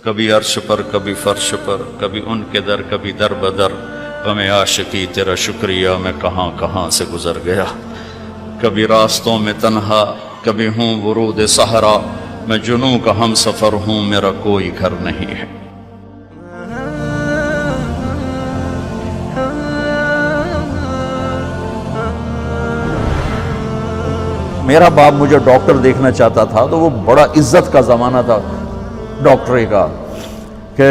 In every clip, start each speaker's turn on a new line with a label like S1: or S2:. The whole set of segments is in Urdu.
S1: کبھی عرش پر کبھی فرش پر، کبھی ان کے در کبھی در بدر، غم عاشقی تیرا شکریہ میں کہاں کہاں سے گزر گیا۔ کبھی راستوں میں تنہا، کبھی ہوں ورود صحرا، میں جنوں کا ہم سفر ہوں، میرا کوئی گھر نہیں ہے۔ میرا باپ مجھے ڈاکٹر دیکھنا چاہتا تھا تو وہ بڑا عزت کا زمانہ تھا ڈاکٹری کا، کہ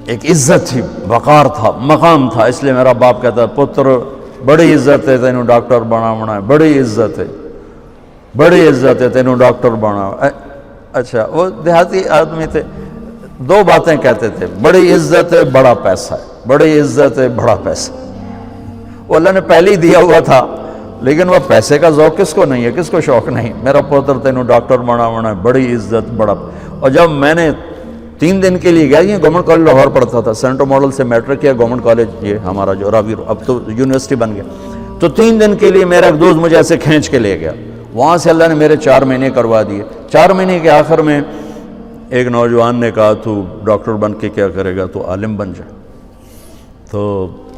S1: ایک عزت تھی، وقار تھا، مقام تھا، اس لیے میرا باپ کہتا پتر بڑی عزت ہے تینوں ڈاکٹر بناونا ہے، بڑی عزت ہے، بڑی عزت ہے تینوں ڈاکٹر بنا۔ اچھا، وہ دیہاتی آدمی تھے، دو باتیں کہتے تھے، بڑی عزت ہے بڑا پیسہ ہے، بڑی عزت ہے بڑا پیسہ۔ وہ اللہ نے پہلے ہی دیا ہوا تھا، لیکن وہ پیسے کا ذوق کس کو نہیں ہے، کس کو شوق نہیں؟ میرا پوتر تینوں ڈاکٹر بناونا ہے، بڑی عزت بڑا۔ اور جب میں نے 3 دن کے لیے گیا، یہ گورنمنٹ کالج لاہور پڑھتا تھا، سینٹر ماڈل سے میٹرک کیا، گورنمنٹ کالج یہ ہمارا جو راوی اب تو یونیورسٹی بن گیا، تو 3 دن کے لیے میرا ایک دوست مجھے ایسے کھینچ کے لے گیا، وہاں سے اللہ نے میرے 4 مہینے کروا دیے۔ 4 مہینے کے آخر میں ایک نوجوان نے کہا تو ڈاکٹر بن کے کیا کرے گا، تو عالم بن جائے۔ تو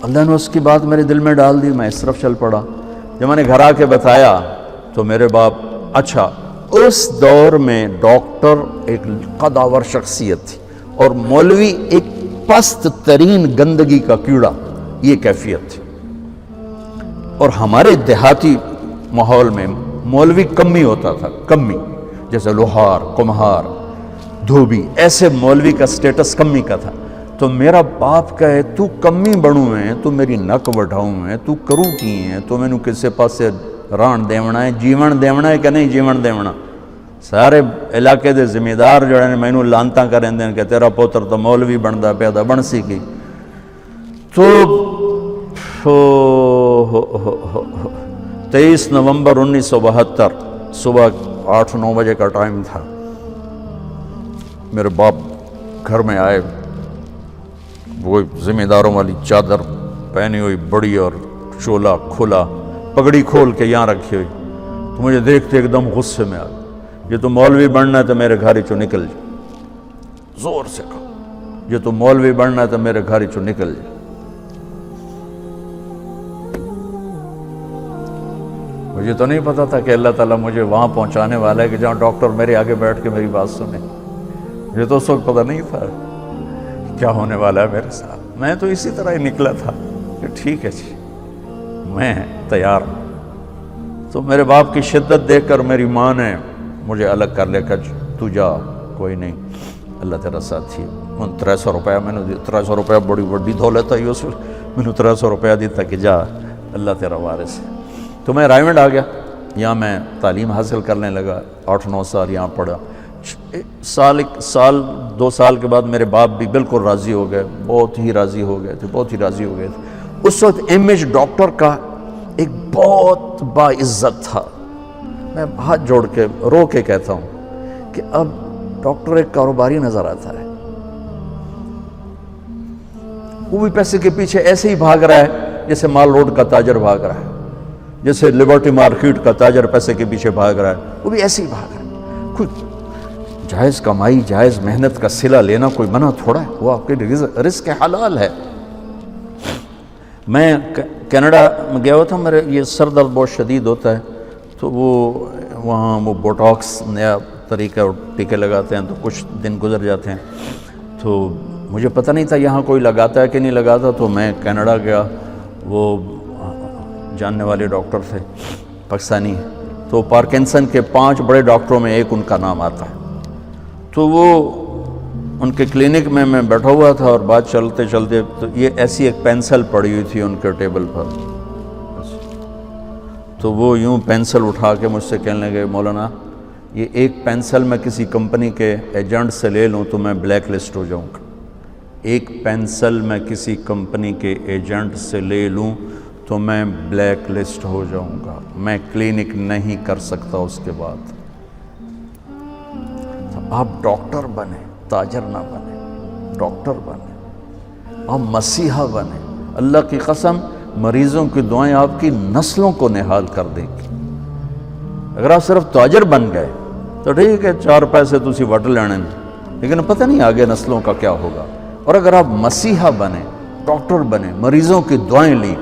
S1: اللہ نے اس کی بات میرے دل میں ڈال دی، میں اس طرف چل پڑا۔ جب میں نے گھر آ کے بتایا تو میرے باپ، اچھا اس دور میں ڈاکٹر ایک قداور شخصیت تھی اور مولوی ایک پست ترین گندگی کا کیڑا، یہ کیفیت تھی۔ اور ہمارے دیہاتی ماحول میں مولوی کمی ہوتا تھا، کمی، جیسے لوہار، کمہار، دھوبی، ایسے مولوی کا سٹیٹس کمی کا تھا۔ تو میرا باپ کہے تو کمی بنو ہے، تو میری نک وڈھاؤں ہے، تو کرو کی ہے، تو میں نو کسے پاسے ران دیونا ہے، جیون دیونا ہے کہ نہیں جیون دیونا۔ سارے علاقے دے ذمہ دار جڑے نے مینوں لانتاں کریں دیں کہ تیرا پوتر تو مولوی بندا پیدا بن سی کی۔ تو 23 نومبر 1972 صبح 8-9 بجے کا ٹائم تھا، میرے باپ گھر میں آئے، وہ ذمہ داروں والی چادر پہنی ہوئی بڑی اور چولا کھلا، پگڑی کھول کے یہاں رکھی ہوئی، تو مجھے دیکھتے ایک دم غصے میں آ گیا، یہ تو مولوی بننا ہے تو میرے گھر چوں نکل جا، زور سے کہا، یہ تو مولوی بننا ہے تو میرے گھر چوں نکل جا۔ مجھے تو نہیں پتا تھا کہ اللہ تعالیٰ مجھے وہاں پہنچانے والا ہے کہ جہاں ڈاکٹر میرے آگے بیٹھ کے میری بات سنے۔ مجھے تو اس وقت پتہ نہیں تھا کیا ہونے والا ہے میرے ساتھ۔ میں تو اسی طرح ہی نکلا تھا کہ ٹھیک ہے جی، میں تیار ہوں۔ تو میرے باپ کی شدت دیکھ کر میری ماں نے مجھے الگ کر لے کر، تو جا، کوئی نہیں، اللہ تیرا ساتھ ہی۔ 300 روپیہ میں نے دیا، 300 روپیہ بڑی بڑی دولت ہے اس وقت، میں نے 300 روپیہ دیتا کہ جا، اللہ تیرا وارث ہے۔ تو میں رائمنڈ آ گیا، یہاں میں تعلیم حاصل کرنے لگا، 8-9 سال یہاں پڑھا۔ سال 2 سال کے بعد میرے باپ بھی بالکل راضی ہو گئے، بہت ہی راضی ہو گئے تھے، بہت ہی راضی ہو گئے تھے۔ اس وقت امیج ڈاکٹر کا ایک بہت باعزت تھا۔ میں ہاتھ جوڑ کے رو کے کہتا ہوں کہ اب ڈاکٹر ایک کاروباری نظر آتا ہے، وہ بھی پیسے کے پیچھے ایسے ہی بھاگ رہا ہے جیسے مال روڈ کا تاجر بھاگ رہا ہے، جیسے لبرٹی مارکیٹ کا تاجر پیسے کے پیچھے بھاگ رہا ہے، وہ بھی ایسے ہی بھاگ رہا ہے۔ کوئی جائز کمائی، جائز محنت کا صلہ لینا کوئی منع تھوڑا ہے، وہ آپ کے رزق حلال ہے۔ میں کینیڈا میں گیا ہوا تھا، میرے یہ سر درد بہت شدید ہوتا ہے، تو وہاں وہ بوٹاکس نیا طریقہ ٹیکے لگاتے ہیں، تو کچھ دن گزر جاتے ہیں، تو مجھے پتہ نہیں تھا یہاں کوئی لگاتا ہے کہ نہیں لگاتا۔ تو میں کینیڈا گیا، وہ جاننے والے ڈاکٹر تھے پاکستانی، تو پارکنسن کے 5 بڑے ڈاکٹروں میں ایک ان کا نام آتا ہے۔ تو وہ ان کے کلینک میں بیٹھا ہوا تھا، اور بات چلتے چلتے تو یہ ایسی ایک پینسل پڑی ہوئی تھی ان کے ٹیبل پر، تو وہ یوں پینسل اٹھا کے مجھ سے کہنے لگے، مولانا یہ ایک پینسل میں کسی کمپنی کے ایجنٹ سے لے لوں تو میں بلیک لسٹ ہو جاؤں گا، ایک پینسل میں کسی کمپنی کے ایجنٹ سے لے لوں تو میں بلیک لسٹ ہو جاؤں گا، میں کلینک نہیں کر سکتا اس کے بعد۔ آپ ڈاکٹر بنے، تاجر نہ بنے، ڈاکٹر بنے، آپ مسیحا بنے، اللہ کی قسم مریضوں کی دعائیں آپ کی نسلوں کو نہال کر دے گی۔ اگر آپ صرف تاجر بن گئے تو ٹھیک ہے، 4 پیسے تسی وٹ لینے، لیکن پتہ نہیں آگے نسلوں کا کیا ہوگا۔ اور اگر آپ مسیحا بنے، ڈاکٹر بنے، مریضوں کی دعائیں لیں،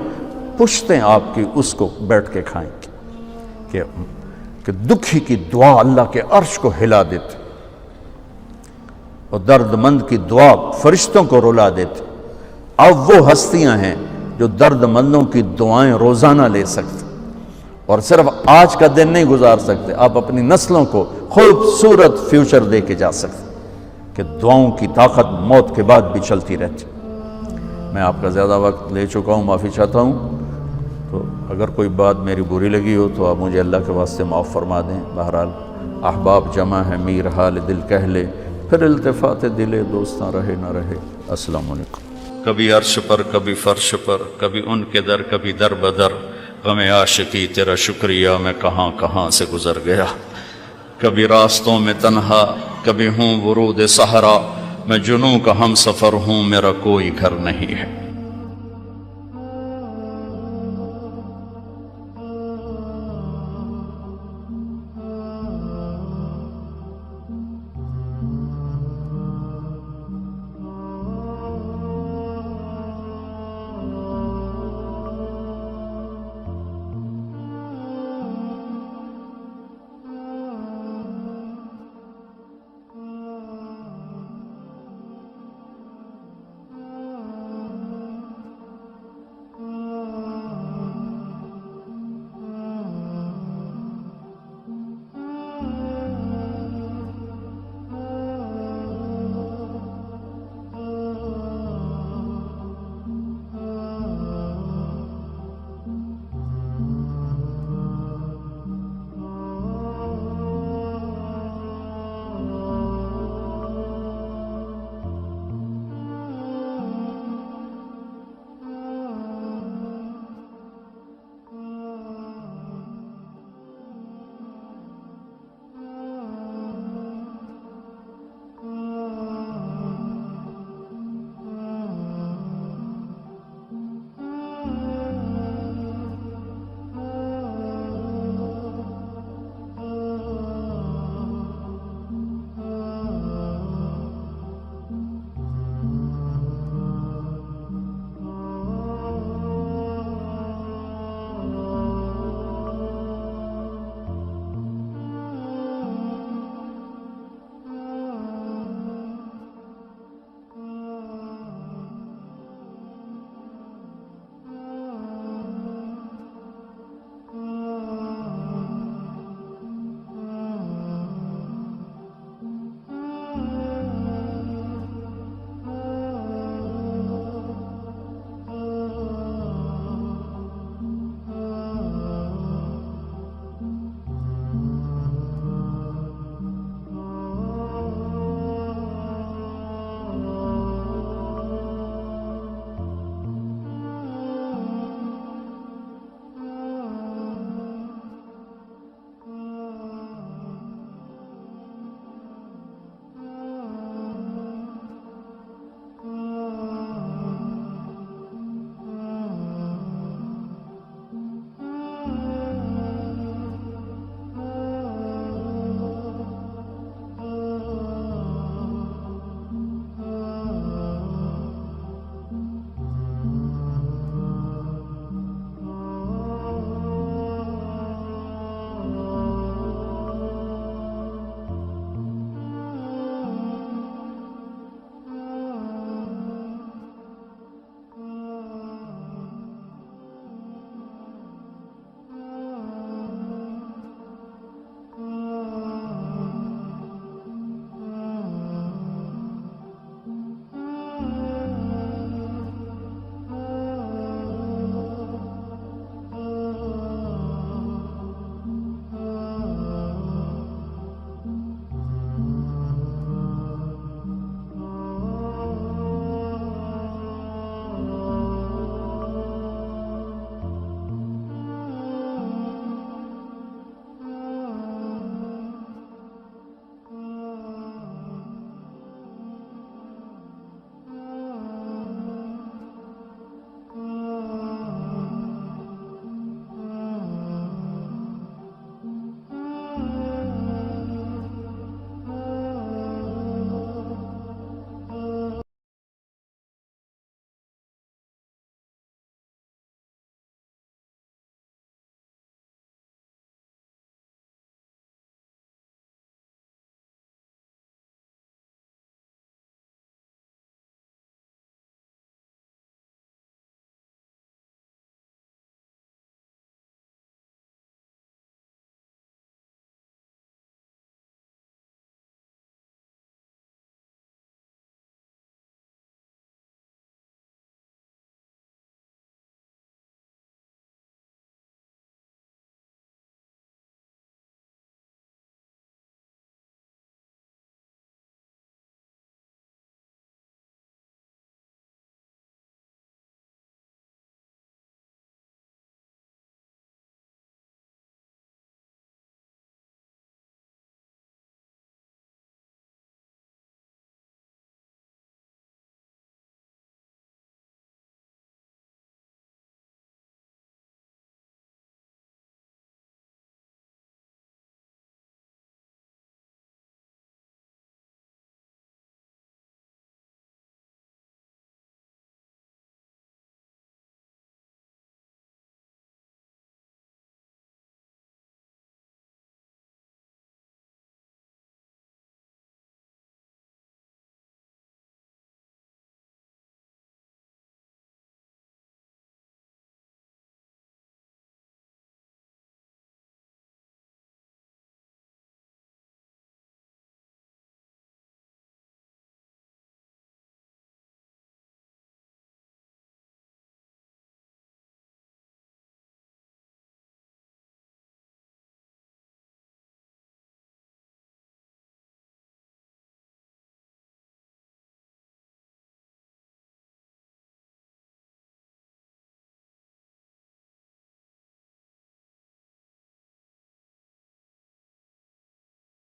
S1: پشتیں آپ کی اس کو بیٹھ کے کھائیں کہ دکھی کی دعا اللہ کے عرش کو ہلا دیتے، اور درد مند کی دعا فرشتوں کو رلا دیتے۔ اب وہ ہستیاں ہیں جو درد مندوں کی دعائیں روزانہ لے سکتے، اور صرف آج کا دن نہیں گزار سکتے، آپ اپنی نسلوں کو خوبصورت فیوچر دے کے جا سکتے کہ دعاؤں کی طاقت موت کے بعد بھی چلتی رہتی۔ میں آپ کا زیادہ وقت لے چکا ہوں، معافی چاہتا ہوں، تو اگر کوئی بات میری بری لگی ہو تو آپ مجھے اللہ کے واسطے معاف فرما دیں۔ بہرحال احباب جمع ہے، میر حال دل کہہ لے، پھر التفات دلے دوستاں رہے نہ رہے۔ السلام علیکم۔ کبھی عرش پر، کبھی فرش پر، کبھی ان کے در، کبھی در بدر، غم عاشقی تیرا شکریہ میں کہاں کہاں سے گزر گیا۔ کبھی راستوں میں تنہا، کبھی ہوں ورود صحرا، میں جنوں کا ہم سفر ہوں، میرا کوئی گھر نہیں ہے۔